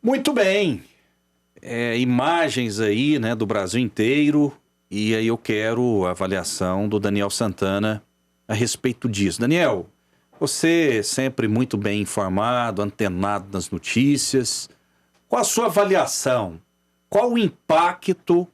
Muito bem. Imagens aí, né, do Brasil inteiro. E aí eu quero a avaliação do Daniel Santana a respeito disso. Daniel, você sempre muito bem informado, antenado nas notícias. Qual a sua avaliação? Qual o impacto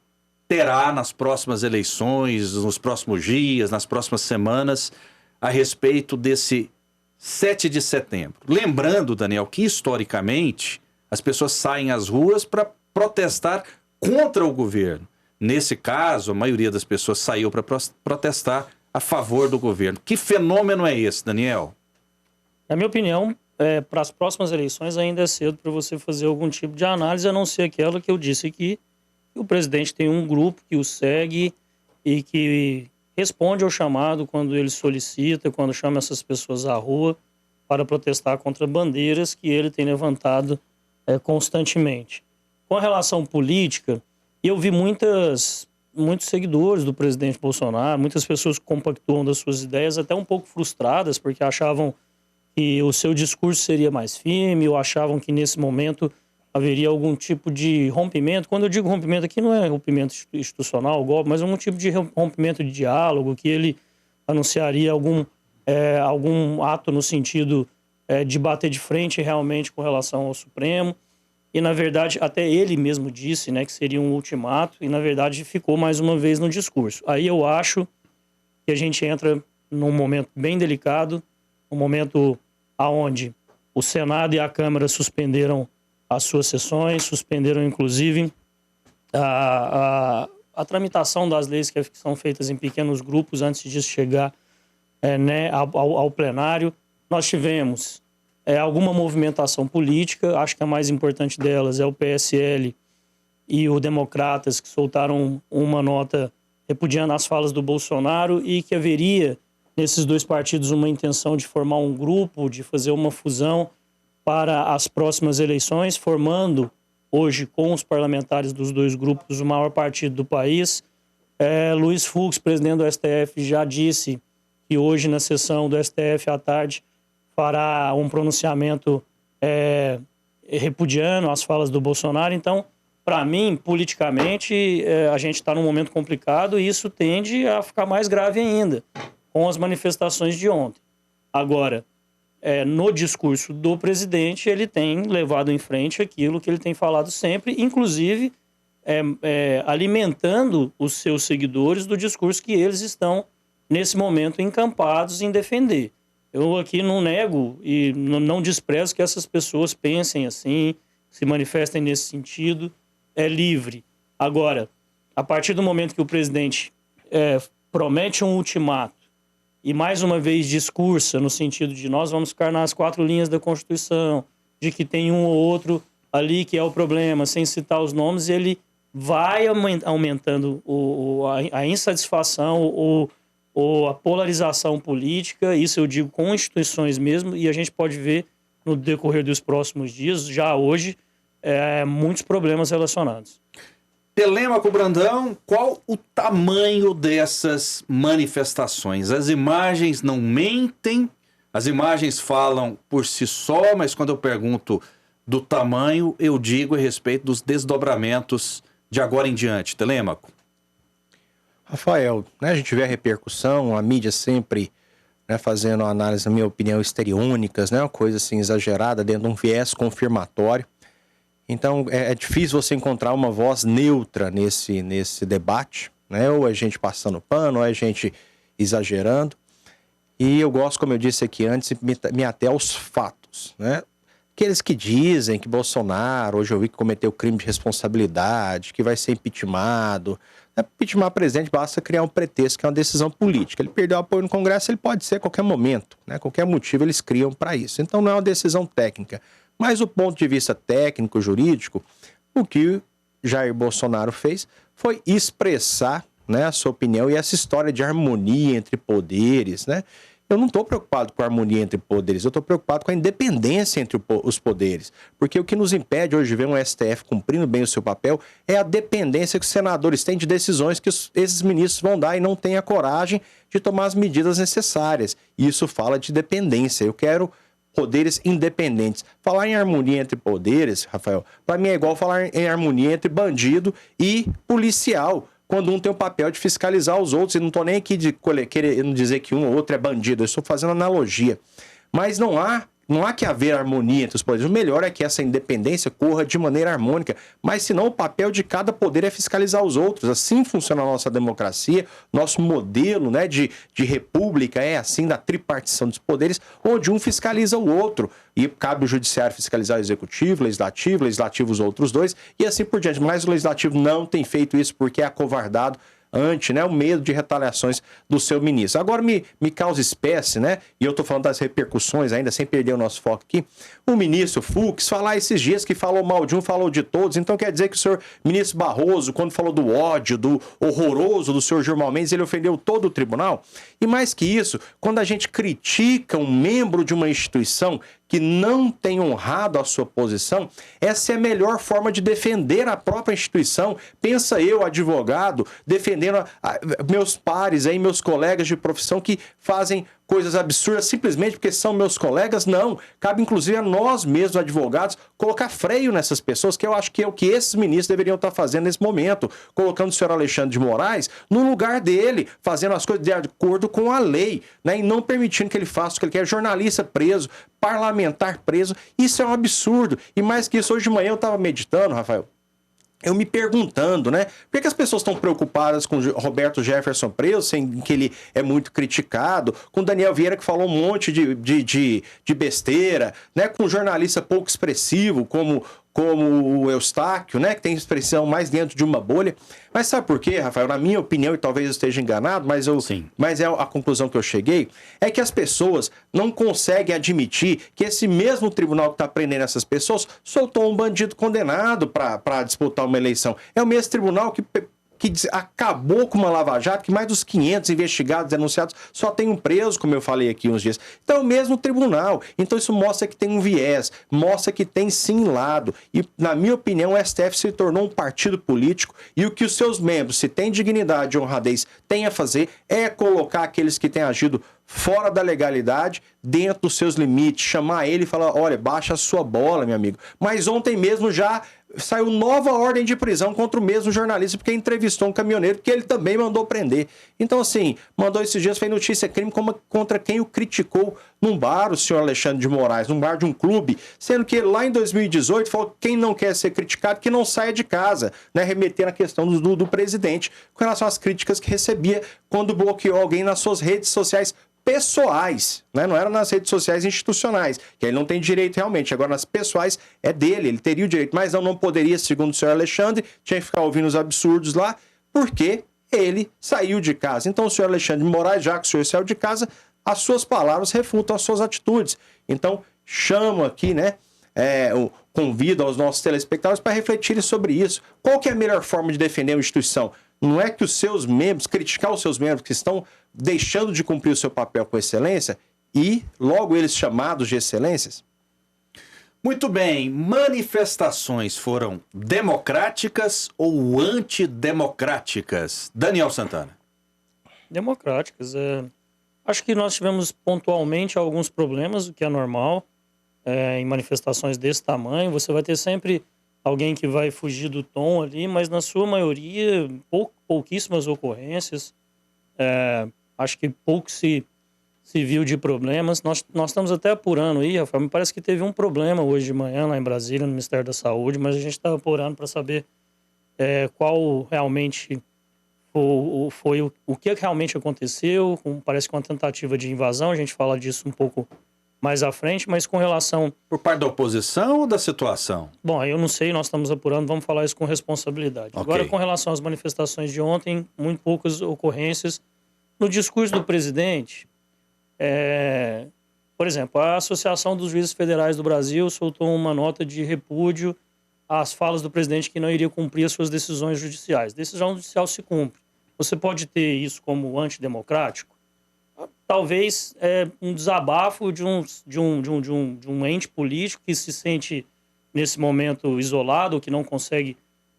terá nas próximas eleições, nos próximos dias, nas próximas semanas, a respeito desse 7 de setembro? Lembrando, Daniel, que historicamente as pessoas saem às ruas para protestar contra o governo. Nesse caso, a maioria das pessoas saiu para protestar a favor do governo. Que fenômeno é esse, Daniel? Na minha opinião, para as próximas eleições ainda é cedo para você fazer algum tipo de análise, a não ser aquela que eu disse aqui, que o presidente tem um grupo que o segue e que responde ao chamado quando ele solicita, quando chama essas pessoas à rua para protestar contra bandeiras que ele tem levantado constantemente. Com a relação política, eu vi muitos seguidores do presidente Bolsonaro, muitas pessoas que compactuam das suas ideias, até um pouco frustradas, porque achavam que o seu discurso seria mais firme, ou achavam que nesse momento haveria algum tipo de rompimento. Quando eu digo rompimento aqui, não é rompimento institucional, golpe, mas algum tipo de rompimento de diálogo, que ele anunciaria algum ato no sentido de bater de frente realmente com relação ao Supremo. E, na verdade, até ele mesmo disse, né, que seria um ultimato, e, na verdade, ficou mais uma vez no discurso. Aí eu acho que a gente entra num momento bem delicado, um momento onde o Senado e a Câmara suspenderam as suas sessões, suspenderam, inclusive, a tramitação das leis que são feitas em pequenos grupos antes disso chegar ao plenário. Nós tivemos alguma movimentação política, acho que a mais importante delas é o PSL e o Democratas, que soltaram uma nota repudiando as falas do Bolsonaro e que haveria nesses dois partidos uma intenção de formar um grupo, de fazer uma fusão para as próximas eleições, formando hoje com os parlamentares dos dois grupos o maior partido do país. Luiz Fux, presidente do STF, já disse que hoje na sessão do STF à tarde fará um pronunciamento repudiando as falas do Bolsonaro. Então, para mim, politicamente, a gente está num momento complicado e isso tende a ficar mais grave ainda com as manifestações de ontem. Agora, no discurso do presidente, ele tem levado em frente aquilo que ele tem falado sempre, inclusive alimentando os seus seguidores do discurso que eles estão, nesse momento, encampados em defender. Eu aqui não nego e não desprezo que essas pessoas pensem assim, se manifestem nesse sentido, é livre. Agora, a partir do momento que o presidente promete um ultimato e mais uma vez discursa no sentido de nós vamos ficar nas 4 linhas da Constituição, de que tem um ou outro ali que é o problema, sem citar os nomes, ele vai aumentando a insatisfação ou a polarização política, isso eu digo com instituições mesmo, e a gente pode ver no decorrer dos próximos dias, já hoje, muitos problemas relacionados. Telêmaco Brandão, qual o tamanho dessas manifestações? As imagens não mentem, as imagens falam por si só, mas quando eu pergunto do tamanho, eu digo a respeito dos desdobramentos de agora em diante. Telêmaco. Rafael, a gente vê a repercussão, a mídia sempre fazendo análise, na minha opinião, histriônicas, uma coisa assim exagerada, dentro de um viés confirmatório. Então, é difícil você encontrar uma voz neutra nesse debate, ou a gente passando pano, ou a gente exagerando. E eu gosto, como eu disse aqui antes, me ater aos fatos, Aqueles que dizem que Bolsonaro, hoje eu vi que cometeu crime de responsabilidade, que vai ser impeachmentado. Impeachment presidente basta criar um pretexto, que é uma decisão política. Ele perdeu apoio no Congresso, ele pode ser a qualquer momento, qualquer motivo eles criam para isso. Então não é uma decisão técnica. Mas do ponto de vista técnico, jurídico, o que Jair Bolsonaro fez foi expressar a sua opinião e essa história de harmonia entre poderes, Eu não estou preocupado com a harmonia entre poderes, eu estou preocupado com a independência entre os poderes. Porque o que nos impede hoje de ver um STF cumprindo bem o seu papel é a dependência que os senadores têm de decisões que esses ministros vão dar e não têm a coragem de tomar as medidas necessárias. E isso fala de dependência. Eu quero poderes independentes. Falar em harmonia entre poderes, Rafael, para mim é igual falar em harmonia entre bandido e policial, quando um tem o papel de fiscalizar os outros. E não estou nem aqui querendo dizer que um ou outro é bandido, eu estou fazendo analogia. Mas não há que haver harmonia entre os poderes. O melhor é que essa independência corra de maneira harmônica, mas senão o papel de cada poder é fiscalizar os outros. Assim funciona a nossa democracia, nosso modelo, né, de república é assim, da tripartição dos poderes, onde um fiscaliza o outro. E cabe o judiciário fiscalizar o executivo, legislativo os outros dois, e assim por diante. Mas o legislativo não tem feito isso porque é acovardado ante, né, o medo de retaliações do seu ministro. Agora me causa espécie, né, e eu estou falando das repercussões ainda, sem perder o nosso foco aqui, o ministro Fux falar esses dias que falou mal de um, falou de todos. Então quer dizer que o senhor ministro Barroso, quando falou do ódio, do horroroso do senhor Gilmar Mendes, ele ofendeu todo o tribunal? E mais que isso, quando a gente critica um membro de uma instituição que não tem honrado a sua posição, essa é a melhor forma de defender a própria instituição. Pensa eu, advogado, defendendo meus pares, aí, meus colegas de profissão que fazem coisas absurdas simplesmente porque são meus colegas. Não, cabe inclusive a nós mesmos, advogados, colocar freio nessas pessoas, que eu acho que é o que esses ministros deveriam estar fazendo nesse momento, colocando o senhor Alexandre de Moraes no lugar dele, fazendo as coisas de acordo com a lei, né, e não permitindo que ele faça o que ele quer. Jornalista preso, parlamentar preso, isso é um absurdo. E mais que isso, hoje de manhã eu estava meditando, Rafael, eu me perguntando, né? Por que as pessoas estão preocupadas com Roberto Jefferson preso, sem que ele é muito criticado, com Daniel Vieira, que falou um monte de besteira, né? Com um jornalista pouco expressivo, como o Eustáquio, né, que tem expressão mais dentro de uma bolha. Mas sabe por quê, Rafael? Na minha opinião, e talvez eu esteja enganado, mas é a conclusão que eu cheguei, é que as pessoas não conseguem admitir que esse mesmo tribunal que está prendendo essas pessoas soltou um bandido condenado para disputar uma eleição. É o mesmo tribunal que acabou com uma lava-jato, que mais dos 500 investigados, denunciados, só tem um preso, como eu falei aqui uns dias. Então é o mesmo tribunal. Então isso mostra que tem um viés, mostra que tem sim lado. E, na minha opinião, o STF se tornou um partido político, e o que os seus membros, se têm dignidade e honradez, têm a fazer é colocar aqueles que têm agido fora da legalidade, dentro dos seus limites, chamar ele e falar: olha, baixa a sua bola, meu amigo. Mas ontem mesmo já saiu nova ordem de prisão contra o mesmo jornalista, porque entrevistou um caminhoneiro que ele também mandou prender. Então, assim, mandou esses dias, fez notícia crime contra quem o criticou num bar, o senhor Alexandre de Moraes, num bar de um clube, sendo que lá em 2018 falou que quem não quer ser criticado, que não saia de casa, né, remetendo a questão do presidente, com relação às críticas que recebia quando bloqueou alguém nas suas redes sociais pessoais, né? Não era nas redes sociais institucionais, que ele não tem direito realmente. Agora, nas pessoais é dele, ele teria o direito, mas não poderia, segundo o senhor Alexandre, tinha que ficar ouvindo os absurdos lá, porque ele saiu de casa. Então, o senhor Alexandre de Moraes, já que o senhor saiu de casa, as suas palavras refutam as suas atitudes. Então, chamo aqui, né, convido aos nossos telespectadores para refletirem sobre isso. Qual que é a melhor forma de defender uma instituição? Não é que os seus membros, criticar os seus membros que estão deixando de cumprir o seu papel com excelência e logo eles chamados de excelências? Muito bem, manifestações foram democráticas ou antidemocráticas? Daniel Santana. Democráticas. Acho que nós tivemos pontualmente alguns problemas, o que é normal, em manifestações desse tamanho. Você vai ter sempre alguém que vai fugir do tom ali, mas na sua maioria, pouquíssimas ocorrências. Acho que pouco se viu de problemas. Nós estamos até apurando aí, Rafael, me parece que teve um problema hoje de manhã lá em Brasília, no Ministério da Saúde, mas a gente está apurando para saber qual realmente foi o que realmente aconteceu. Parece que uma tentativa de invasão, a gente fala disso um pouco mais à frente, mas com relação... Por parte da oposição ou da situação? Bom, eu não sei, nós estamos apurando, vamos falar isso com responsabilidade. Okay. Agora, com relação às manifestações de ontem, muito poucas ocorrências. No discurso do presidente, por exemplo, a Associação dos Juízes Federais do Brasil soltou uma nota de repúdio às falas do presidente que não iria cumprir as suas decisões judiciais. Decisão judicial se cumpre. Você pode ter isso como antidemocrático? Talvez um desabafo de um ente político que se sente, nesse momento, isolado, que não consegue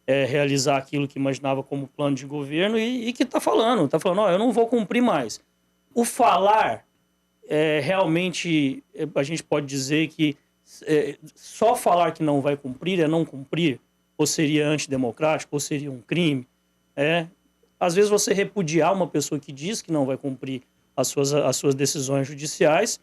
realizar aquilo que imaginava como plano de governo e que está falando, eu não vou cumprir mais. O falar, realmente a gente pode dizer que só falar que não vai cumprir é não cumprir? Ou seria antidemocrático? Ou seria um crime? Às vezes você repudiar uma pessoa que diz que não vai cumprir as suas decisões judiciais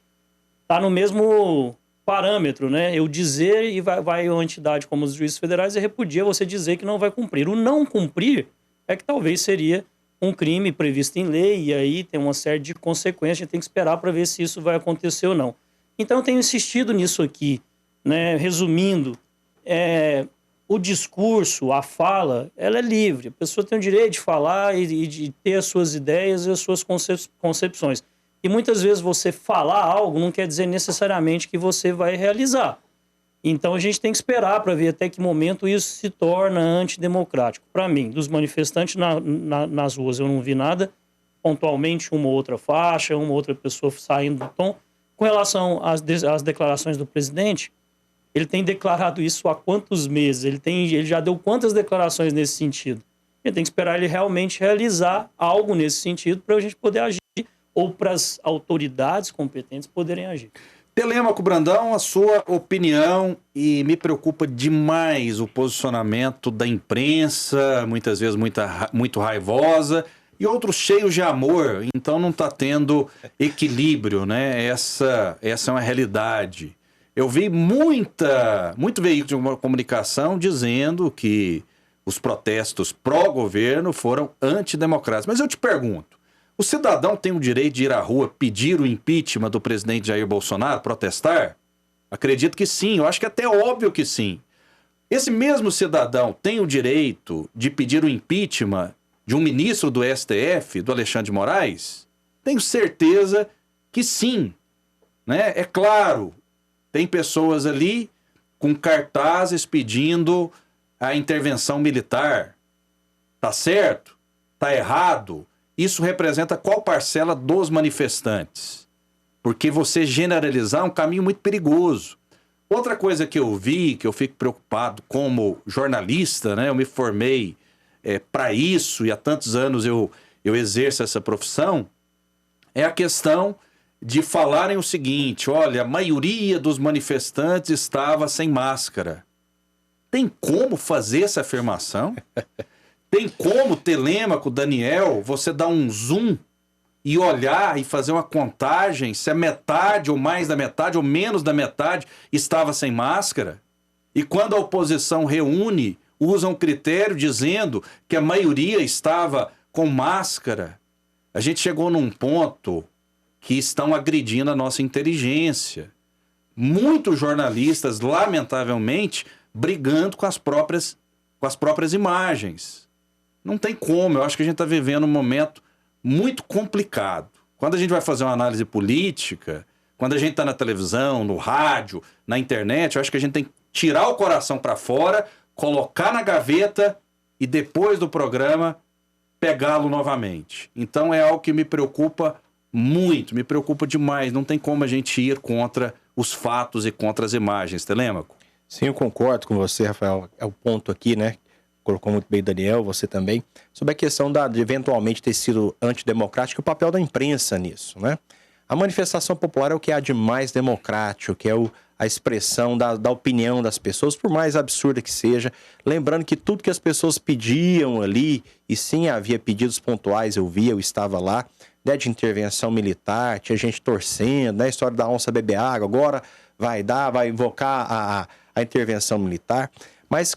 está no mesmo parâmetro, né? Eu dizer e vai uma entidade como os juízes federais e repudia você dizer que não vai cumprir. O não cumprir é que talvez seria um crime previsto em lei, e aí tem uma série de consequências, a gente tem que esperar para ver se isso vai acontecer ou não. Então eu tenho insistido nisso aqui, né? Resumindo, o discurso, a fala, ela é livre, a pessoa tem o direito de falar e de ter as suas ideias e as suas concepções. E muitas vezes você falar algo não quer dizer necessariamente que você vai realizar. Então a gente tem que esperar para ver até que momento isso se torna antidemocrático. Para mim, dos manifestantes nas ruas eu não vi nada, pontualmente uma ou outra faixa, uma ou outra pessoa saindo do tom. Com relação às declarações do presidente, ele tem declarado isso há quantos meses? Ele já deu quantas declarações nesse sentido? Ele tem que esperar ele realmente realizar algo nesse sentido para a gente poder agir ou para as autoridades competentes poderem agir. Telêmaco Brandão, a sua opinião, e me preocupa demais o posicionamento da imprensa, muitas vezes muito raivosa, e outros cheios de amor, então não está tendo equilíbrio, né? Essa é uma realidade. Eu vi muito veículo de comunicação dizendo que os protestos pró-governo foram antidemocráticos. Mas eu te pergunto, o cidadão tem o direito de ir à rua pedir o impeachment do presidente Jair Bolsonaro, protestar? Acredito que sim, eu acho que é até óbvio que sim. Esse mesmo cidadão tem o direito de pedir o impeachment de um ministro do STF, do Alexandre de Moraes? Tenho certeza que sim, né? É claro, tem pessoas ali com cartazes pedindo a intervenção militar. Tá certo? Tá errado? Isso representa qual parcela dos manifestantes? Porque você generalizar é um caminho muito perigoso. Outra coisa que eu vi, que eu fico preocupado como jornalista, né? Eu me formei para isso e há tantos anos eu exerço essa profissão, é a questão de falarem o seguinte: olha, a maioria dos manifestantes estava sem máscara. Tem como fazer essa afirmação? Tem como, Telêmaco, Daniel, você dar um zoom e olhar e fazer uma contagem se a metade ou mais da metade ou menos da metade estava sem máscara? E quando a oposição reúne, usa um critério dizendo que a maioria estava com máscara. A gente chegou num ponto que estão agredindo a nossa inteligência. Muitos jornalistas, lamentavelmente, brigando com as próprias imagens. Não tem como, eu acho que a gente está vivendo um momento muito complicado. Quando a gente vai fazer uma análise política, quando a gente está na televisão, no rádio, na internet, eu acho que a gente tem que tirar o coração para fora, colocar na gaveta e depois do programa pegá-lo novamente. Então é algo que me preocupa muito, me preocupa demais. Não tem como a gente ir contra os fatos e contra as imagens, Telêmaco. Sim, eu concordo com você, Rafael. É o ponto aqui, né? Colocou muito bem o Daniel, você também, sobre a questão de eventualmente ter sido antidemocrático e o papel da imprensa nisso, né? A manifestação popular é o que há de mais democrático, que é a expressão da opinião das pessoas, por mais absurda que seja. Lembrando que tudo que as pessoas pediam ali, e sim havia pedidos pontuais, eu estava lá, né, de intervenção militar, tinha gente torcendo, né, a história da onça beber água, agora vai invocar a intervenção militar, mas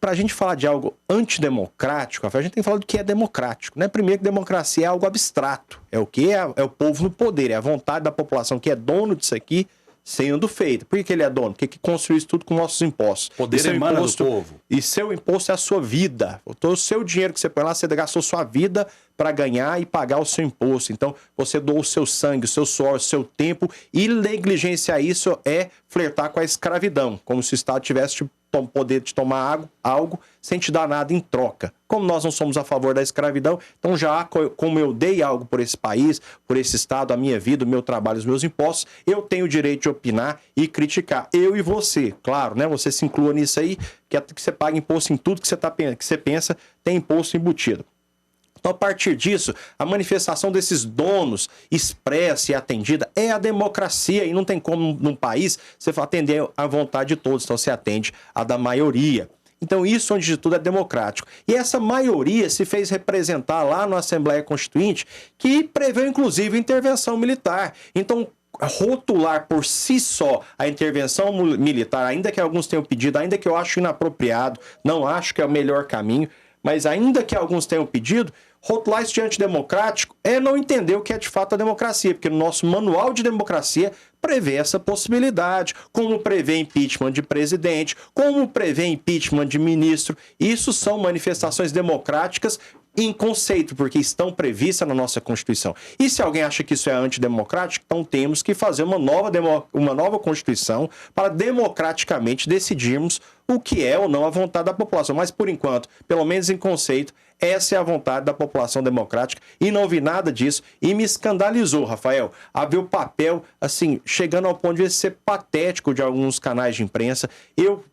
para a gente falar de algo antidemocrático, a gente tem que falar do que é democrático, né? Primeiro que democracia é algo abstrato. É o quê? É o povo no poder, é a vontade da população que é dono disso aqui sendo feita. Por que ele é dono? Porque construiu isso tudo com nossos impostos. Poder emana do povo. E seu imposto é a sua vida. O seu dinheiro que você põe lá, você gastou sua vida para ganhar e pagar o seu imposto. Então, você doou o seu sangue, o seu suor, o seu tempo, e negligenciar isso é flertar com a escravidão, como se o Estado tivesse poder de tomar algo sem te dar nada em troca. Como nós não somos a favor da escravidão, então já como eu dei algo por esse país, por esse Estado, a minha vida, o meu trabalho, os meus impostos, eu tenho o direito de opinar e criticar. Eu e você, claro, né? Você se inclua nisso aí, que você paga imposto em tudo que você pensa, tem imposto embutido. Então, a partir disso, a manifestação desses donos expressa e atendida é a democracia, e não tem como num país você atender à vontade de todos, então você atende a da maioria. Então isso, antes de tudo, é democrático. E essa maioria se fez representar lá na Assembleia Constituinte, que prevê, inclusive, intervenção militar. Então, rotular por si só a intervenção militar, ainda que alguns tenham pedido, ainda que eu acho inapropriado, não acho que é o melhor caminho, mas ainda que alguns tenham pedido, rotular isso de antidemocrático é não entender o que é de fato a democracia, porque no nosso manual de democracia prevê essa possibilidade, como prevê impeachment de presidente, como prevê impeachment de ministro. Isso são manifestações democráticas em conceito, porque estão previstas na nossa Constituição. E se alguém acha que isso é antidemocrático, então temos que fazer uma nova Constituição para democraticamente decidirmos o que é ou não a vontade da população. Mas, por enquanto, pelo menos em conceito, essa é a vontade da população democrática, e não vi nada disso, e me escandalizou, Rafael, a ver o papel, assim, chegando ao ponto de ser patético de alguns canais de imprensa.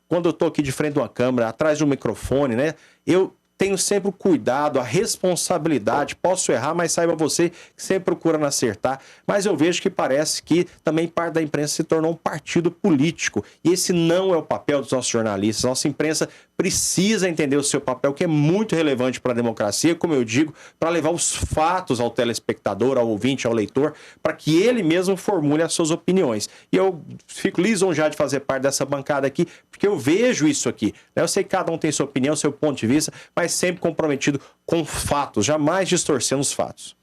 Quando eu estou aqui de frente de uma câmera, atrás de um microfone, né, eu tenho sempre o cuidado, a responsabilidade, posso errar, mas saiba você que sempre procurando acertar, mas eu vejo que parece que também parte da imprensa se tornou um partido político, e esse não é o papel dos nossos jornalistas. Nossa imprensa precisa entender o seu papel, que é muito relevante para a democracia, como eu digo, para levar os fatos ao telespectador, ao ouvinte, ao leitor, para que ele mesmo formule as suas opiniões. E eu fico lisonjeado de fazer parte dessa bancada aqui, porque eu vejo isso aqui. Eu sei que cada um tem sua opinião, seu ponto de vista, mas sempre comprometido com fatos, jamais distorcendo os fatos.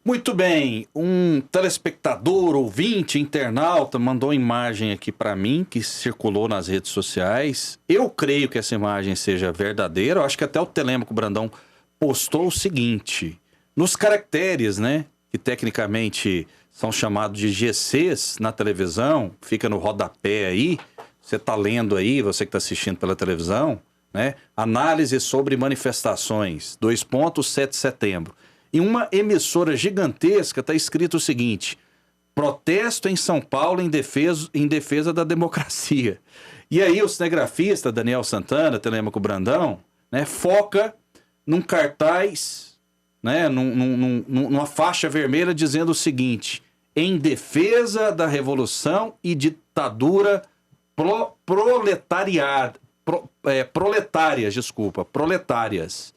Muito bem, um telespectador, ouvinte, internauta mandou imagem aqui para mim, que circulou nas redes sociais. Eu creio que essa imagem seja verdadeira. Eu acho que até o Telêmaco Brandão postou o seguinte: nos caracteres, né, que tecnicamente são chamados de GCs na televisão, fica no rodapé aí, você está lendo aí, você que está assistindo pela televisão, né? Análise sobre manifestações, 7 de setembro. Em uma emissora gigantesca está escrito o seguinte: protesto em São Paulo em defesa da democracia. E aí o cinegrafista Daniel Santana, Telêmaco Brandão, né, foca num cartaz, né, numa faixa vermelha dizendo o seguinte: em defesa da revolução e ditadura proletárias.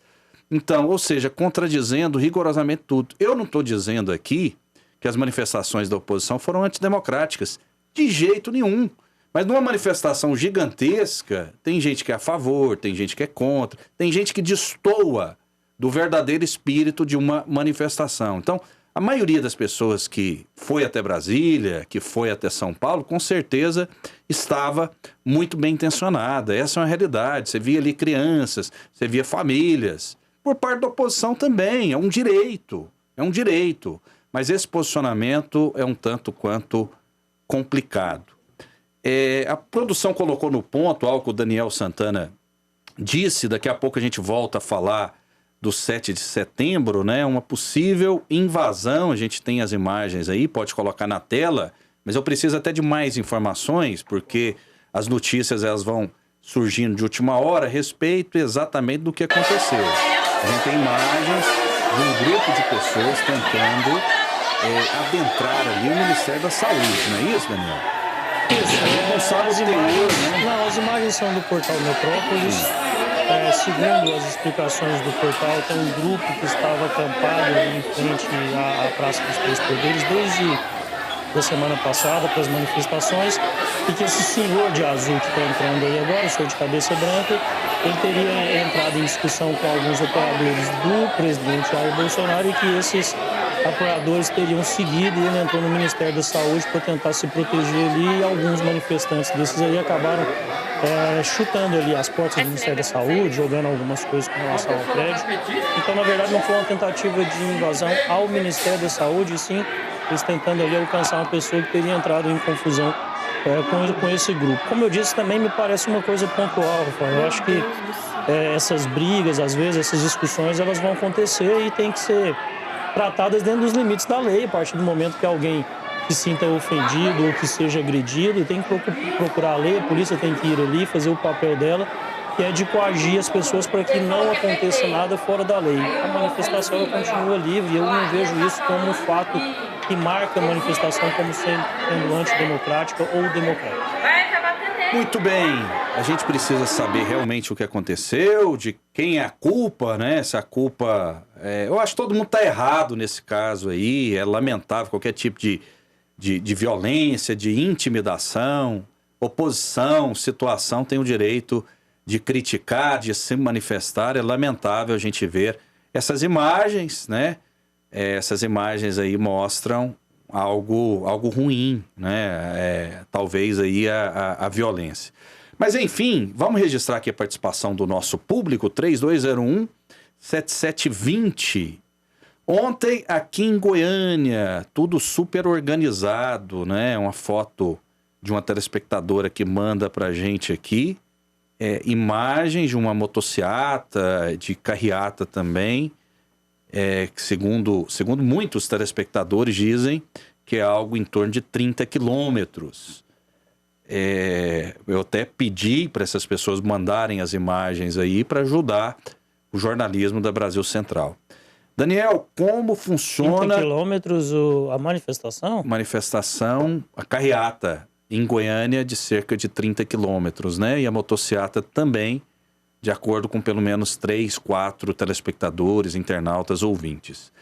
Então, ou seja, contradizendo rigorosamente tudo. Eu não estou dizendo aqui que as manifestações da oposição foram antidemocráticas, de jeito nenhum. Mas numa manifestação gigantesca, tem gente que é a favor, tem gente que é contra, tem gente que destoa do verdadeiro espírito de uma manifestação. Então, a maioria das pessoas que foi até Brasília, que foi até São Paulo, com certeza estava muito bem intencionada. Essa é uma realidade. Você via ali crianças, você via famílias. Por parte da oposição também, é um direito. Mas esse posicionamento é um tanto quanto complicado. A produção colocou no ponto algo que o Daniel Santana disse, daqui a pouco a gente volta a falar do 7 de setembro, né? Uma possível invasão, a gente tem as imagens aí, pode colocar na tela, mas eu preciso até de mais informações, porque as notícias elas vão surgindo de última hora a respeito exatamente do que aconteceu. A gente tem imagens de um grupo de pessoas tentando adentrar ali o Ministério da Saúde, não é isso, Daniel? Isso, não sabe o teor, né? Não, as imagens são do portal Metrópolis. Segundo as explicações do portal, tem um grupo que estava acampado ali em frente à Praça dos Três Poderes desde a semana passada para as manifestações, e que esse senhor de azul que está entrando aí agora, o senhor de cabeça branca, ele teria entrado em discussão com alguns apoiadores do presidente Jair Bolsonaro, e que esses apoiadores teriam seguido, e ele entrou no Ministério da Saúde para tentar se proteger ali, e alguns manifestantes desses aí acabaram chutando ali as portas do Ministério da Saúde, jogando algumas coisas com relação ao prédio. Então, na verdade, não foi uma tentativa de invasão ao Ministério da Saúde, e sim eles tentando ali alcançar uma pessoa que teria entrado em confusão com esse grupo. Como eu disse, também me parece uma coisa pontual, Rafael. Eu acho que essas brigas, às vezes, essas discussões, elas vão acontecer e tem que ser tratadas dentro dos limites da lei. A partir do momento que alguém se sinta ofendido ou que seja agredido, tem que procurar a lei, a polícia tem que ir ali, fazer o papel dela que é de coagir as pessoas para que não aconteça nada fora da lei. A manifestação ela continua livre e eu não vejo isso como um fato que marca a manifestação como sendo antidemocrática ou democrática. Muito bem, a gente precisa saber realmente o que aconteceu, de quem é a culpa, né? Se a culpa... eu acho que todo mundo está errado nesse caso aí, é lamentável qualquer tipo de violência, de intimidação, oposição, situação, tem o direito de criticar, de se manifestar, é lamentável a gente ver essas imagens, né? Essas imagens aí mostram algo ruim, né? Talvez aí a violência. Mas enfim, vamos registrar aqui a participação do nosso público, 3201-7720. Ontem aqui em Goiânia, tudo super organizado, né? Uma foto de uma telespectadora que manda pra gente aqui, imagens de uma motociata, de carreata também, que segundo muitos telespectadores dizem que é algo em torno de 30 quilômetros. Eu até pedi para essas pessoas mandarem as imagens aí para ajudar o jornalismo da Brasil Central. Daniel, como funciona... 30 quilômetros a manifestação? Manifestação, a carreata em Goiânia de cerca de 30 quilômetros, né? E a motociata também, de acordo com pelo menos 3, 4 telespectadores, internautas, ouvintes.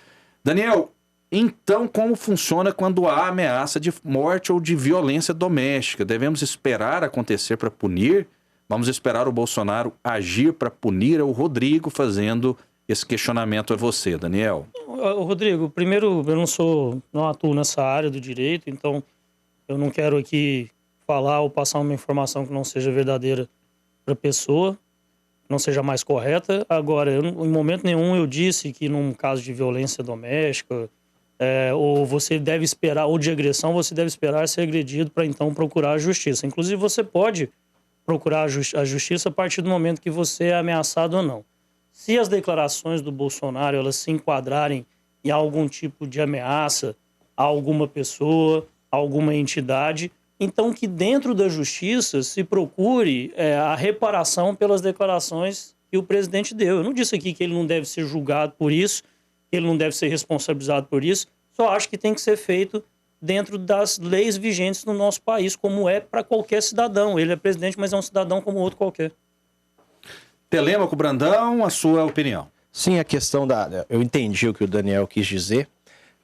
Daniel, então como funciona quando há ameaça de morte ou de violência doméstica? Devemos esperar acontecer para punir? Vamos esperar o Bolsonaro agir para punir? É o Rodrigo fazendo esse questionamento a você, Daniel. Rodrigo, primeiro, eu não atuo nessa área do direito, então eu não quero aqui falar ou passar uma informação que não seja verdadeira para a pessoa, não seja mais correta. Agora, em momento nenhum eu disse que num caso de violência doméstica, ou você deve esperar, ou de agressão, você deve esperar ser agredido para então procurar a justiça. Inclusive, você pode procurar a justiça a partir do momento que você é ameaçado ou não. Se as declarações do Bolsonaro elas se enquadrarem em algum tipo de ameaça a alguma pessoa, a alguma entidade, então que dentro da justiça se procure a reparação pelas declarações que o presidente deu. Eu não disse aqui que ele não deve ser julgado por isso, que ele não deve ser responsabilizado por isso, só acho que tem que ser feito dentro das leis vigentes no nosso país, como é para qualquer cidadão. Ele é presidente, mas é um cidadão como outro qualquer. Telêmaco Brandão, a sua opinião. Sim, a questão eu entendi o que o Daniel quis dizer,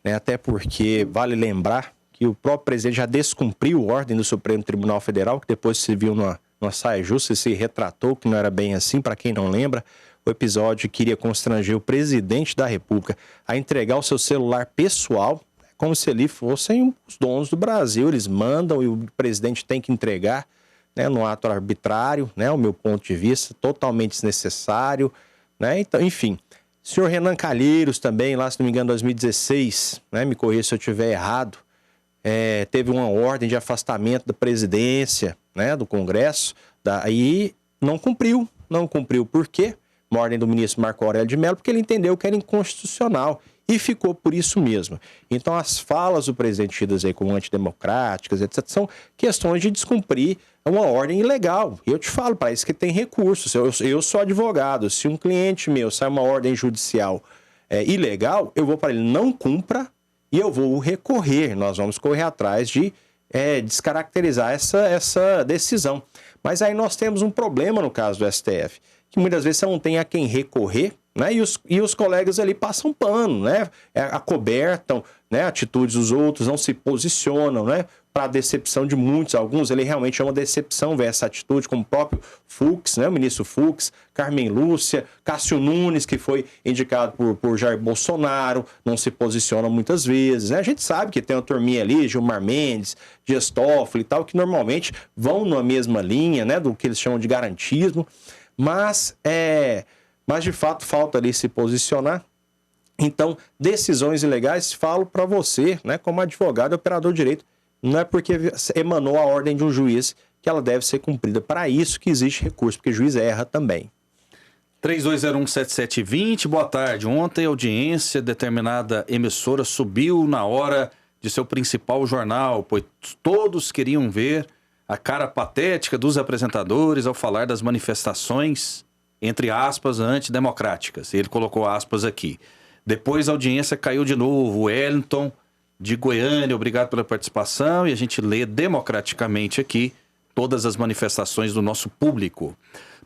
né? Até porque vale lembrar que o próprio presidente já descumpriu a ordem do Supremo Tribunal Federal, que depois se viu numa saia justa e se retratou, que não era bem assim, para quem não lembra. O episódio queria constranger o presidente da República a entregar o seu celular pessoal, como se ali fossem os donos do Brasil. Eles mandam e o presidente tem que entregar, né, no ato arbitrário, né, o meu ponto de vista, totalmente desnecessário, né? Então, enfim, o senhor Renan Calheiros também, lá se não me engano, em 2016, né, me corrija se eu estiver errado, teve uma ordem de afastamento da presidência, né, do Congresso, e não cumpriu. Por quê? Uma ordem do ministro Marco Aurélio de Mello, porque ele entendeu que era inconstitucional e ficou por isso mesmo. Então, as falas do presidente tidas aí como antidemocráticas, etc., são questões de descumprir uma ordem ilegal. E eu te falo, para isso que tem recursos. Eu sou advogado. Se um cliente meu sai uma ordem judicial ilegal, eu vou para ele, não cumpra, e eu vou recorrer. Nós vamos correr atrás de descaracterizar essa decisão. Mas aí nós temos um problema no caso do STF, que muitas vezes você não tem a quem recorrer, né? E os colegas ali passam pano, né? Acobertam, né, atitudes dos outros, não se posicionam, né? Para a decepção de muitos, alguns ele realmente é uma decepção ver essa atitude, como o próprio Fux, né? O ministro Fux, Carmen Lúcia, Cássio Nunes, que foi indicado por Jair Bolsonaro, não se posiciona muitas vezes, né? A gente sabe que tem uma turminha ali, Gilmar Mendes, Dias Toffoli e tal, que normalmente vão na mesma linha, né? Do que eles chamam de garantismo, mas de fato falta ali se posicionar. Então, decisões ilegais, falo para você, né, como advogado e operador de direito, não é porque emanou a ordem de um juiz que ela deve ser cumprida. Para isso que existe recurso, porque o juiz erra também. 3201-7720, boa tarde. Ontem a audiência, determinada emissora subiu na hora de seu principal jornal, pois todos queriam ver a cara patética dos apresentadores ao falar das manifestações, entre aspas, antidemocráticas. Ele colocou aspas aqui. Depois a audiência caiu de novo. O Wellington, de Goiânia, obrigado pela participação. E a gente lê democraticamente aqui todas as manifestações do nosso público.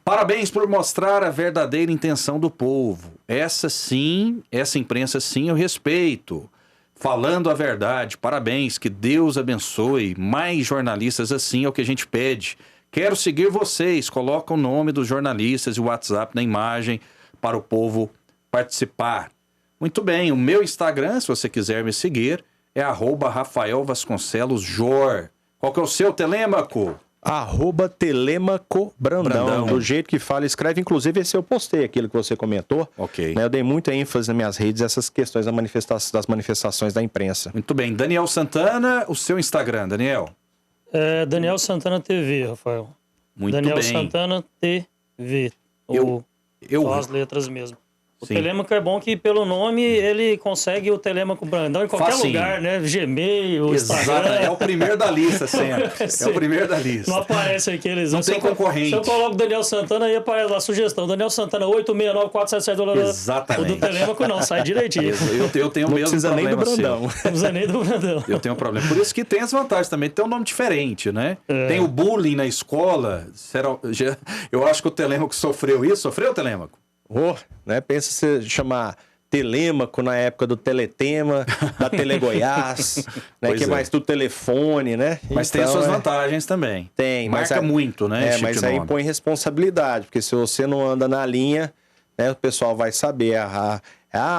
Parabéns por mostrar a verdadeira intenção do povo. Essa sim, essa imprensa sim eu respeito. Falando a verdade, parabéns, que Deus abençoe. Mais jornalistas assim é o que a gente pede. Quero seguir vocês, coloca o nome dos jornalistas e o WhatsApp na imagem para o povo participar. Muito bem, o meu Instagram, se você quiser me seguir, é @RafaelVasconcelosJor. Qual que é o seu, Telêmaco? @Telêmaco Brandão. Do jeito que fala, escreve. Inclusive, esse eu postei, aquilo que você comentou. Ok. Né? Eu dei muita ênfase nas minhas redes, essas questões das manifestações da imprensa. Muito bem. Daniel Santana, o seu Instagram, Daniel? É Daniel Santana TV, Rafael. Muito Daniel bem. Santana TV. Só as letras mesmo. O Sim. Telêmaco é bom que, pelo nome, ele consegue o Telêmaco Brandão em qualquer Facinho. lugar, né? Gmail, Exato. Instagram. É o primeiro da lista sempre. É o primeiro da lista. Não aparece aqueles... Não tem concorrente. Se eu coloco Daniel Santana, aí aparece lá a sugestão. Daniel Santana 869-477... Exatamente. O do Telêmaco não, sai direitinho. Eu tenho o Não mesmo precisa nem do problema Brandão. Não precisa nem do Brandão. Eu tenho um problema. Por isso que tem as vantagens também. Tem um nome diferente, né? Tem o bullying na escola. Eu acho que o Telêmaco sofreu isso. Sofreu, Telêmaco? Né? Pensa você chamar Telêmaco na época do Teletema, da Telegoiás, né? Pois Que é mais do telefone, né? Mas tem as suas vantagens também. Tem. Marca muito, né? esse tipo Mas de aí nome. põe responsabilidade, porque se você não anda na linha, né, o pessoal vai saber.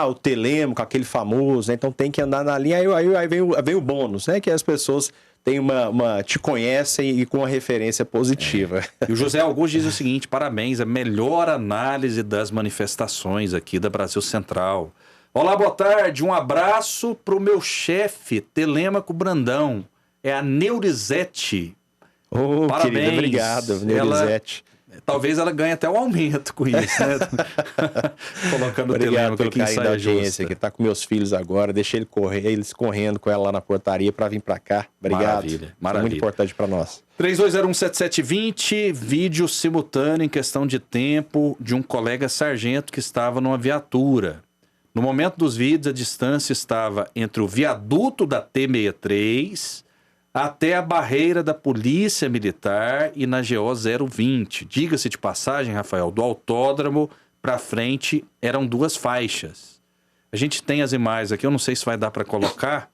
O Telêmaco, aquele famoso, né? Então tem que andar na linha. Aí vem o bônus, né? Que as pessoas te conhecem e com uma referência positiva. E o José Augusto diz o seguinte: parabéns, a melhor análise das manifestações aqui da Brasil Central. Olá, boa tarde, um abraço pro meu chefe, Telêmaco Brandão. É a Neurizete. Parabéns. Querida, obrigado, Neurizete. Talvez ela ganhe até um aumento com isso, né? Colocando o Telêmaco pelo aqui em carinho da saia audiência, justa. que tá com meus filhos agora. Deixei eles correndo com ela lá na portaria para vir para cá. Obrigado. Maravilha, Isso maravilha. é muito importante para nós. 32017720, vídeo simultâneo em questão de tempo de um colega sargento que estava numa viatura. No momento dos vídeos, a distância estava entre o viaduto da T-63 até a barreira da Polícia Militar e na GO 020. Diga-se de passagem, Rafael, do autódromo para frente eram 2 faixas. A gente tem as imagens aqui, eu não sei se vai dar para colocar.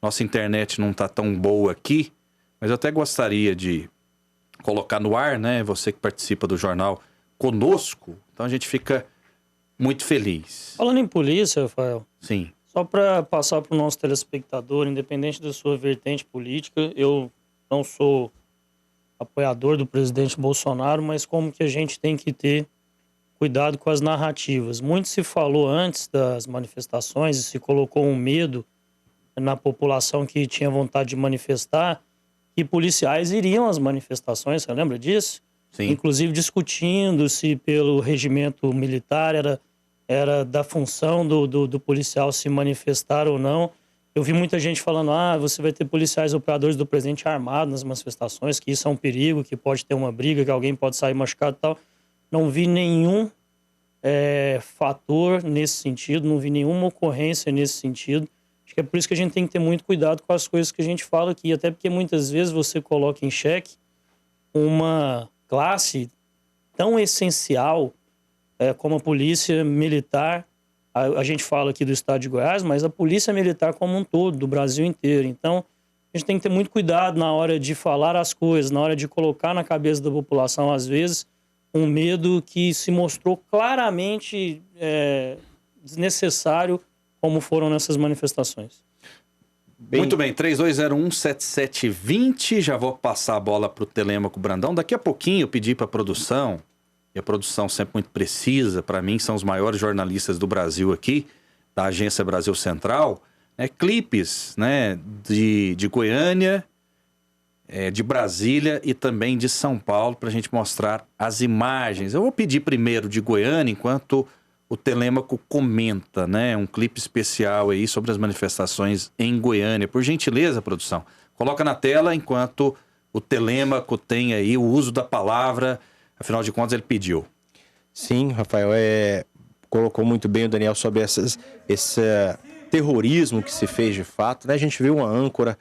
Nossa internet não está tão boa aqui, mas eu até gostaria de colocar no ar, né? Você que participa do jornal conosco, então a gente fica muito feliz. Falando em polícia, Rafael, Sim. só para passar para o nosso telespectador, independente da sua vertente política, eu não sou apoiador do presidente Bolsonaro, mas como que a gente tem que ter cuidado com as narrativas. Muito se falou antes das manifestações e se colocou um medo na população que tinha vontade de manifestar, que policiais iriam às manifestações, você lembra disso? Sim. Inclusive discutindo se pelo regimento militar era da função do policial se manifestar ou não. Eu vi muita gente falando, você vai ter policiais operadores do presidente armados nas manifestações, que isso é um perigo, que pode ter uma briga, que alguém pode sair machucado e tal. Não vi nenhum fator nesse sentido, não vi nenhuma ocorrência nesse sentido. Acho que é por isso que a gente tem que ter muito cuidado com as coisas que a gente fala aqui, até porque muitas vezes você coloca em xeque uma classe tão essencial como a polícia militar. A gente fala aqui do estado de Goiás, mas a polícia militar como um todo, do Brasil inteiro. Então, a gente tem que ter muito cuidado na hora de falar as coisas, na hora de colocar na cabeça da população, às vezes, um medo que se mostrou claramente desnecessário, como foram nessas manifestações. Muito bem, 32017720, já vou passar a bola para o Telêmaco Brandão. Daqui a pouquinho eu pedi para a produção, e a produção sempre muito precisa, para mim são os maiores jornalistas do Brasil aqui, da Agência Brasil Central, clipes de Goiânia, de Brasília e também de São Paulo, para a gente mostrar as imagens. Eu vou pedir primeiro de Goiânia, enquanto o Telêmaco comenta, um clipe especial aí sobre as manifestações em Goiânia. Por gentileza, produção, coloca na tela enquanto o Telêmaco tem aí o uso da palavra, afinal de contas ele pediu. Sim, Rafael, colocou muito bem o Daniel sobre esse terrorismo que se fez de fato, né? A gente viu uma âncora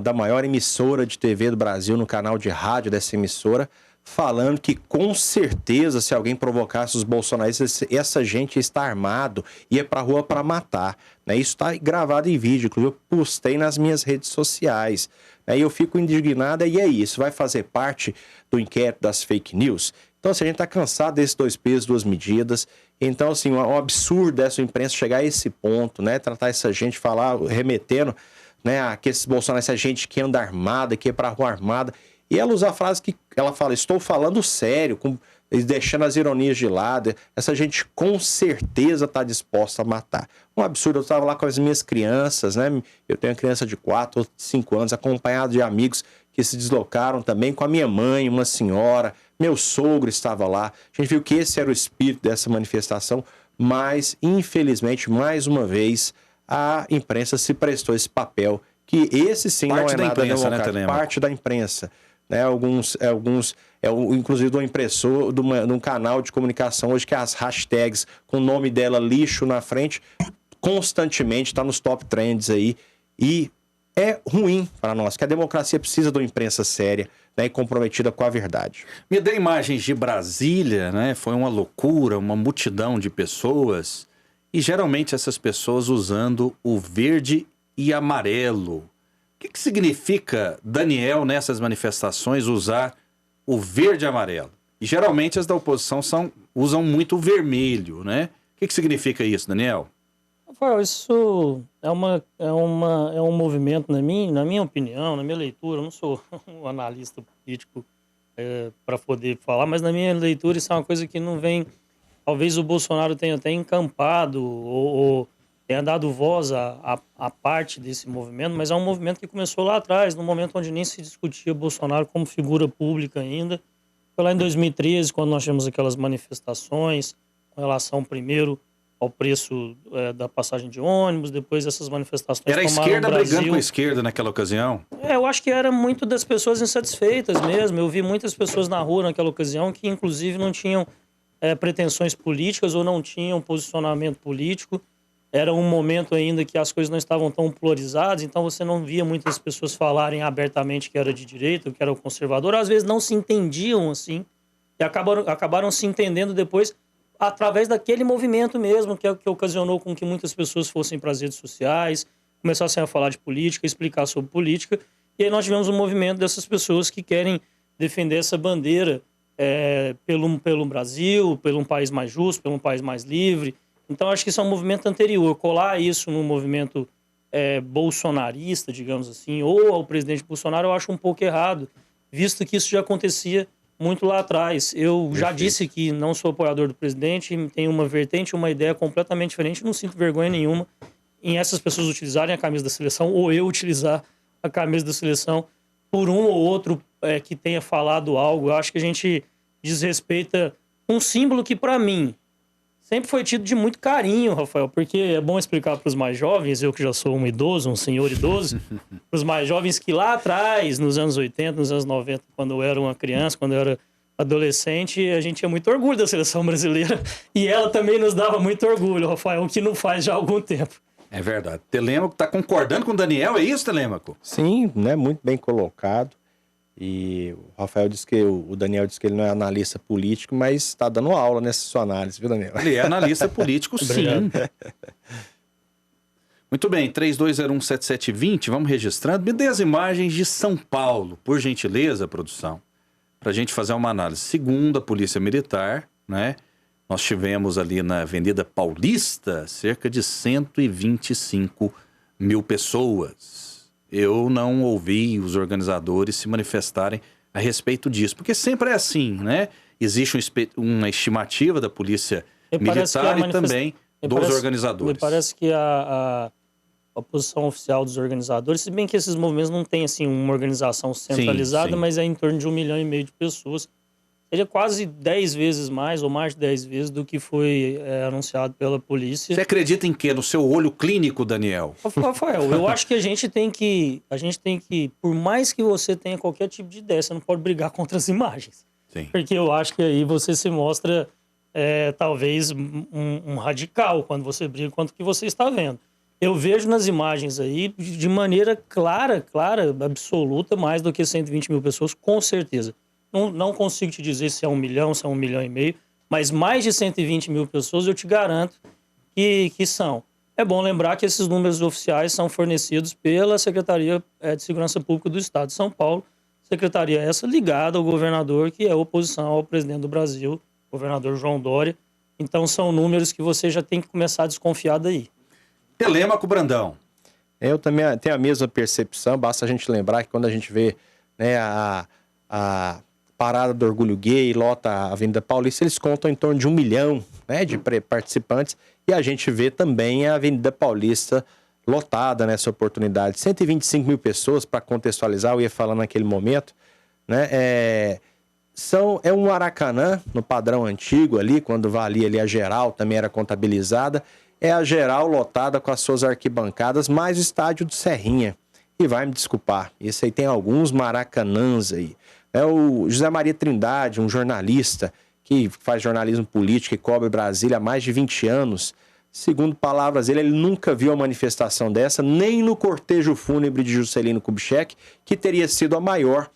da maior emissora de TV do Brasil, no canal de rádio dessa emissora, falando que com certeza se alguém provocasse os bolsonaristas, essa gente está armado, ia pra rua para matar, né? Isso está gravado em vídeo, inclusive eu postei nas minhas redes sociais, né? E eu fico indignado, e aí, isso vai fazer parte do inquérito das fake news? Então, assim, a gente está cansado desses 2 pesos, 2 medidas. Então, assim, um absurdo dessa imprensa chegar a esse ponto, né? Tratar essa gente, falar, remetendo, né? Que esses bolsonaristas, essa gente que anda armada, que é pra rua armada. E ela usa a frase que ela fala, estou falando sério, deixando as ironias de lado. Essa gente com certeza está disposta a matar. Um absurdo, eu estava lá com as minhas crianças, né? Eu tenho uma criança de 4 ou 5 anos, acompanhado de amigos que se deslocaram também, com a minha mãe, uma senhora, meu sogro estava lá. A gente viu que esse era o espírito dessa manifestação, mas, infelizmente, mais uma vez, a imprensa se prestou esse papel, que esse sim parte não é nada imprensa, democrático, né, parte da imprensa. Né, inclusive do impressor, de um canal de comunicação hoje que as hashtags com o nome dela lixo na frente constantemente está nos top trends aí, e é ruim para nós, que a democracia precisa de uma imprensa séria, né, e comprometida com a verdade. Me dê imagens de Brasília, né? Foi uma loucura, uma multidão de pessoas, e geralmente essas pessoas usando o verde e amarelo. O que significa, Daniel, nessas manifestações, usar o verde e amarelo? E geralmente as da oposição usam muito o vermelho, né? O que significa isso, Daniel? Rafael, isso é um movimento, na minha opinião, na minha leitura, eu não sou um analista político para poder falar, mas na minha leitura isso é uma coisa que não vem... Talvez o Bolsonaro tenha até encampado ou tenha dado voz à parte desse movimento, mas é um movimento que começou lá atrás, no momento onde nem se discutia Bolsonaro como figura pública ainda. Foi lá em 2013, quando nós tivemos aquelas manifestações com relação, primeiro, ao preço da passagem de ônibus, depois essas manifestações era a esquerda brigando com a esquerda naquela ocasião? Eu acho que era muito das pessoas insatisfeitas mesmo. Eu vi muitas pessoas na rua naquela ocasião que, inclusive, não tinham pretensões políticas ou não tinham posicionamento político. Era um momento ainda que as coisas não estavam tão polarizadas, então você não via muitas pessoas falarem abertamente que era de direita, que era conservador. Às vezes não se entendiam assim, e acabaram se entendendo depois através daquele movimento mesmo, que ocasionou com que muitas pessoas fossem para as redes sociais, começassem a falar de política, explicar sobre política, e aí nós tivemos um movimento dessas pessoas que querem defender essa bandeira pelo Brasil, pelo um país mais justo, pelo um país mais livre. Então, acho que isso é um movimento anterior. Colar isso num movimento bolsonarista, digamos assim, ou ao presidente Bolsonaro, eu acho um pouco errado, visto que isso já acontecia muito lá atrás. Eu já disse que não sou apoiador do presidente, tenho uma vertente, uma ideia completamente diferente, não sinto vergonha nenhuma em essas pessoas utilizarem a camisa da seleção ou eu utilizar a camisa da seleção por um ou outro que tenha falado algo. Eu acho que a gente desrespeita um símbolo que, para mim, sempre foi tido de muito carinho, Rafael, porque é bom explicar para os mais jovens, eu que já sou um idoso, um senhor idoso, para os mais jovens que lá atrás, nos anos 80, nos anos 90, quando eu era uma criança, quando eu era adolescente, a gente tinha muito orgulho da seleção brasileira e ela também nos dava muito orgulho, Rafael, o que não faz já há algum tempo. É verdade. Telêmaco está concordando com o Daniel, é isso, Telêmaco? Sim, né, muito bem colocado. E o Rafael disse que o Daniel disse que ele não é analista político, mas está dando aula nessa sua análise, viu, Daniel? Ele é analista político, sim. Muito bem, 32017720, vamos registrando. Me dê as imagens de São Paulo, por gentileza, produção, para a gente fazer uma análise. Segundo a Polícia Militar, né, nós tivemos ali na Avenida Paulista cerca de 125 mil pessoas. Eu não ouvi os organizadores se manifestarem a respeito disso, porque sempre é assim, né? Existe uma estimativa da Polícia Militar e também dos organizadores. Me parece que a posição oficial dos organizadores, se bem que esses movimentos não têm assim, uma organização centralizada, sim. Mas é em torno de 1,5 milhão de pessoas. seja quase 10 vezes mais, ou mais de 10 vezes, do que foi anunciado pela polícia. Você acredita em quê? No seu olho clínico, Daniel? Rafael, eu acho que a gente tem que, por mais que você tenha qualquer tipo de ideia, você não pode brigar contra as imagens. Sim. Porque eu acho que aí você se mostra, talvez, um radical quando você briga contra o que você está vendo. Eu vejo nas imagens aí, de maneira clara, absoluta, mais do que 120 mil pessoas, com certeza. Não consigo te dizer se é 1 milhão, se é 1,5 milhão, mas mais de 120 mil pessoas eu te garanto que são. É bom lembrar que esses números oficiais são fornecidos pela Secretaria de Segurança Pública do Estado de São Paulo, secretaria essa ligada ao governador, que é oposição ao presidente do Brasil, governador João Dória. Então são números que você já tem que começar a desconfiar daí. Telêmaco Brandão. Eu também tenho a mesma percepção, basta a gente lembrar que quando a gente vê, né, a parada do Orgulho Gay, lota a Avenida Paulista, eles contam em torno de 1 milhão, né, de participantes, e a gente vê também a Avenida Paulista lotada nessa oportunidade. 125 mil pessoas, para contextualizar, eu ia falando naquele momento, né, é um Maracanã, no padrão antigo ali, quando valia ali a geral, também era contabilizada, é a geral lotada com as suas arquibancadas, mais o estádio do Serrinha. E vai me desculpar, isso aí tem alguns Maracanãs aí. O José Maria Trindade, um jornalista que faz jornalismo político e cobre Brasília há mais de 20 anos, segundo palavras dele, ele nunca viu uma manifestação dessa, nem no cortejo fúnebre de Juscelino Kubitschek, que teria sido a maior.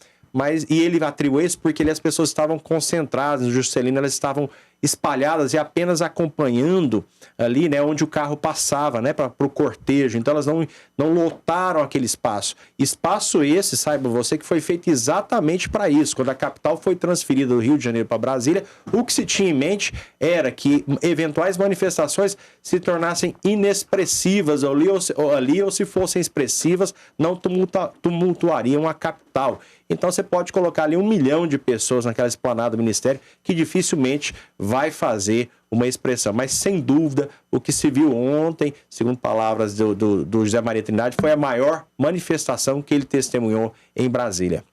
E ele atribui isso porque as pessoas estavam concentradas no Juscelino, elas estavam espalhadas e apenas acompanhando ali, né, onde o carro passava, né, para o cortejo. Então elas não lotaram aquele espaço. Espaço esse, saiba você, que foi feito exatamente para isso. Quando a capital foi transferida do Rio de Janeiro para Brasília, o que se tinha em mente era que eventuais manifestações se tornassem inexpressivas ali, ou se fossem expressivas, não tumultuariam a capital. Então você pode colocar ali 1 milhão de pessoas naquela esplanada do Ministério que dificilmente vai fazer uma expressão. Mas, sem dúvida, o que se viu ontem, segundo palavras do José Maria Trindade, foi a maior manifestação que ele testemunhou em Brasília.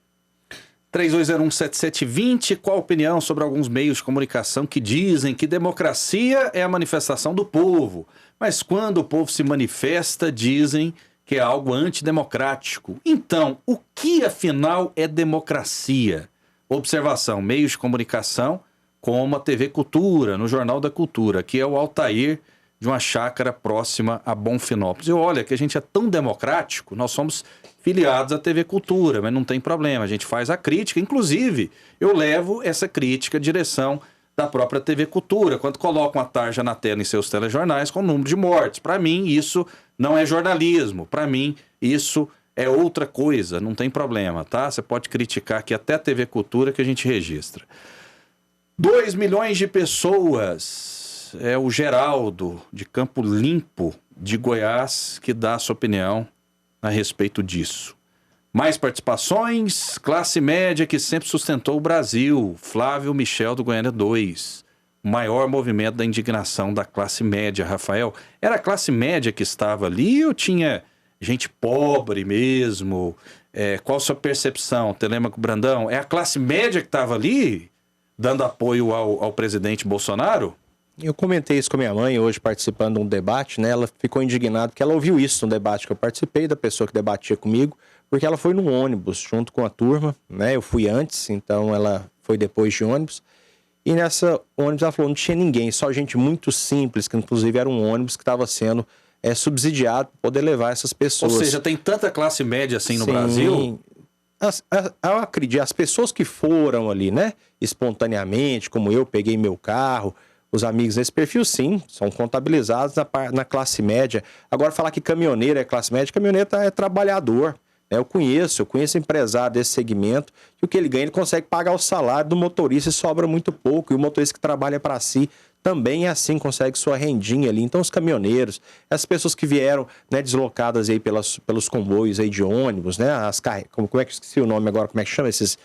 32017720, qual a opinião sobre alguns meios de comunicação que dizem que democracia é a manifestação do povo, mas quando o povo se manifesta, dizem que é algo antidemocrático. Então, o que afinal é democracia? Observação, meios de comunicação como a TV Cultura, no Jornal da Cultura, que é o Altair de uma chácara próxima a Bonfinópolis. E olha que a gente é tão democrático, nós somos filiados à TV Cultura, mas não tem problema, a gente faz a crítica, inclusive eu levo essa crítica à direção da própria TV Cultura, quando colocam a tarja na tela em seus telejornais com o número de mortes. Para mim, isso não é jornalismo. Para mim, isso é outra coisa. Não tem problema, tá? Você pode criticar aqui até a TV Cultura que a gente registra. 2 milhões de pessoas. É o Geraldo, de Campo Limpo, de Goiás, que dá a sua opinião a respeito disso. Mais participações, classe média que sempre sustentou o Brasil, Flávio Michel do Goiânia 2. O maior movimento da indignação da classe média, Rafael. Era a classe média que estava ali ou tinha gente pobre mesmo? Qual a sua percepção, Telêmaco Brandão? É a classe média que estava ali dando apoio ao presidente Bolsonaro? Eu comentei isso com a minha mãe hoje, participando de um debate, né? Ela ficou indignada porque ela ouviu isso no debate que eu participei, da pessoa que debatia comigo, porque ela foi no ônibus junto com a turma, né? Eu fui antes, então ela foi depois de ônibus. E nessa ônibus ela falou, não tinha ninguém, só gente muito simples, que inclusive era um ônibus que estava sendo subsidiado para poder levar essas pessoas. Ou seja, tem tanta classe média assim no Brasil? Eu acredito, as pessoas que foram ali, né, espontaneamente, como eu, peguei meu carro, os amigos nesse perfil, sim, são contabilizados na classe média. Agora, falar que caminhoneiro é classe média, caminhoneiro é trabalhador. Eu conheço empresário desse segmento, que o que ele ganha, ele consegue pagar o salário do motorista e sobra muito pouco. E o motorista que trabalha para si também é assim, consegue sua rendinha ali. Então, os caminhoneiros, essas pessoas que vieram, né, deslocadas aí pelos comboios aí de ônibus, né, como é que esqueci o nome agora, como é que chama esses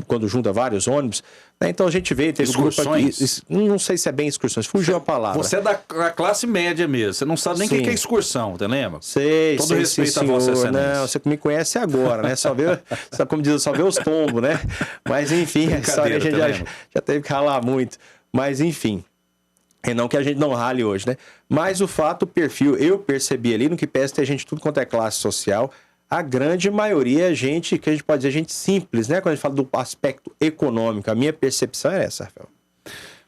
quando junta vários ônibus, né? Então a gente vê, teve excursões. Não sei se é bem excursões, fugiu a palavra. Você é da classe média mesmo, você não sabe nem o que é excursão, te lembra? Sei, todo respeito a Vossa Excelência. Não, você me conhece agora, né? Só vê os tombos, né? Mas enfim, a história a gente já teve que ralar muito. Mas enfim, é não que a gente não rale hoje, né? Mas o fato, o perfil, eu percebi ali, no que pese ter gente tudo quanto é classe social, a grande maioria é gente, que a gente pode dizer, gente simples, né? Quando a gente fala do aspecto econômico, a minha percepção é essa, Rafael.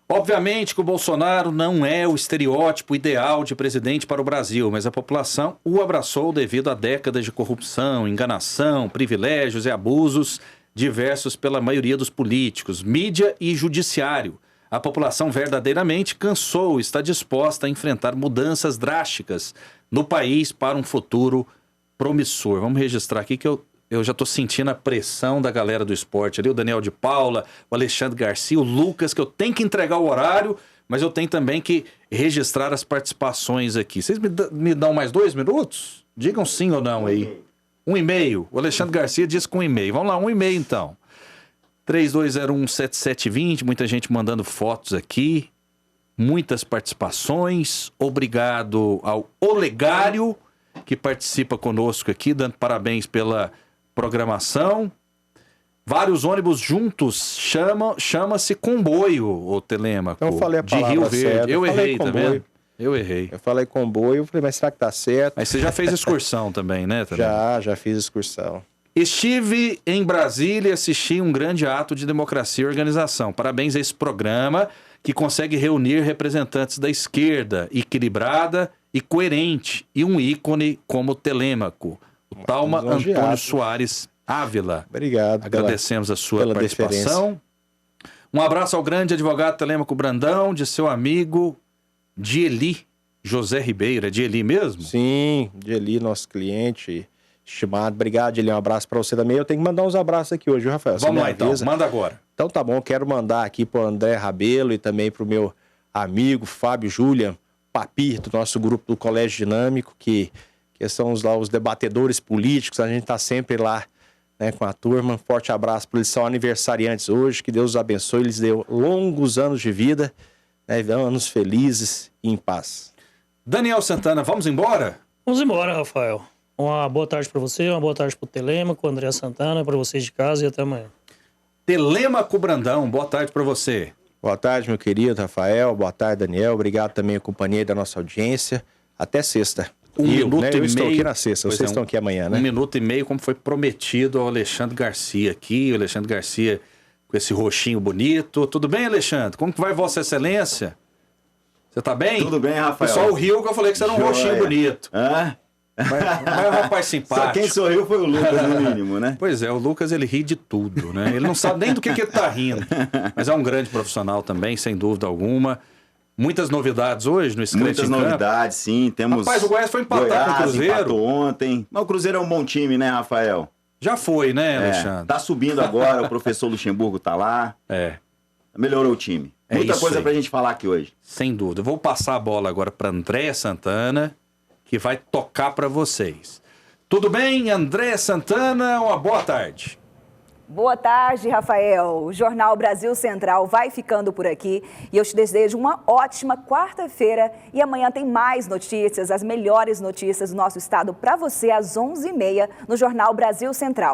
Obviamente que o Bolsonaro não é o estereótipo ideal de presidente para o Brasil, mas a população o abraçou devido a décadas de corrupção, enganação, privilégios e abusos diversos pela maioria dos políticos, mídia e judiciário. A população verdadeiramente cansou e está disposta a enfrentar mudanças drásticas no país para um futuro promissor. Vamos registrar aqui que eu já estou sentindo a pressão da galera do esporte ali, o Daniel de Paula, o Alexandre Garcia, o Lucas, que eu tenho que entregar o horário, mas eu tenho também que registrar as participações aqui. Vocês me dão mais 2 minutos? Digam sim ou não aí. 1,5. O Alexandre Garcia disse com 1,5. Vamos lá, 1,5 então. 32017720, muita gente mandando fotos aqui, muitas participações. Obrigado ao Olegário, que participa conosco aqui, dando parabéns pela programação. Vários ônibus juntos, chama-se comboio, o Telêmaco. Eu falei a palavra de Rio Verde. certa. Eu errei, comboio. Tá vendo? Eu errei. Eu falei comboio, eu falei, mas será que tá certo? Mas você já fez excursão também, né? Já fiz excursão. Estive em Brasília e assisti um grande ato de democracia e organização. Parabéns a esse programa que consegue reunir representantes da esquerda, equilibrada e coerente, e um ícone como o Telêmaco, o Talma Antônio Soares Ávila. Obrigado. Agradecemos a sua participação. Um abraço ao grande advogado Telêmaco Brandão, de seu amigo Dieli José Ribeiro. É Dieli mesmo? Sim, Dieli, nosso cliente estimado. Obrigado, Dieli. Um abraço para você também. Eu tenho que mandar uns abraços aqui hoje, viu, Rafael? Vamos lá, então. Manda agora. Então tá bom, quero mandar aqui pro André Rabelo e também pro meu amigo Fábio Julian Papi, do nosso grupo do Colégio Dinâmico, que são os debatedores políticos. A gente tá sempre lá, né, com a turma. Forte abraço para eles, são aniversariantes hoje. Que Deus os abençoe, eles deu longos anos de vida, né, anos felizes e em paz. Daniel Santana, vamos embora? Vamos embora, Rafael. Uma boa tarde para você, uma boa tarde para o Telêmaco, André Santana, para vocês de casa e até amanhã. Telêmaco Brandão, boa tarde para você. Boa tarde, meu querido Rafael. Boa tarde, Daniel. Obrigado também a companhia da nossa audiência. Até sexta. Eu estou aqui na sexta, vocês estão aqui amanhã, né? 1 minuto e meio, como foi prometido ao Alexandre Garcia aqui. O Alexandre Garcia com esse roxinho bonito. Tudo bem, Alexandre? Como que vai Vossa Excelência? Você tá bem? Tudo bem, Rafael. O pessoal riu que eu falei que você era um roxinho bonito. Hã? Mas é um rapaz simpático. Só quem sorriu foi o Lucas, no mínimo, né? Pois é, o Lucas, ele ri de tudo, né? Ele não sabe nem do que ele tá rindo. Mas é um grande profissional também, sem dúvida alguma. Muitas novidades hoje no Scratch Muitas novidades, sim. Temos. Rapaz, o Goiás foi empatar com o Cruzeiro. Empatou ontem. Mas o Cruzeiro é um bom time, né, Rafael? Já foi, né, Alexandre? Tá subindo agora, o professor Luxemburgo tá lá. Melhorou o time. Muita coisa pra gente falar aqui hoje. Sem dúvida. Eu vou passar a bola agora para André Santana, que vai tocar para vocês. Tudo bem, André Santana? Uma boa tarde. Boa tarde, Rafael. O Jornal Brasil Central vai ficando por aqui e eu te desejo uma ótima quarta-feira. E amanhã tem mais notícias, as melhores notícias do nosso estado para você às 11h30 no Jornal Brasil Central.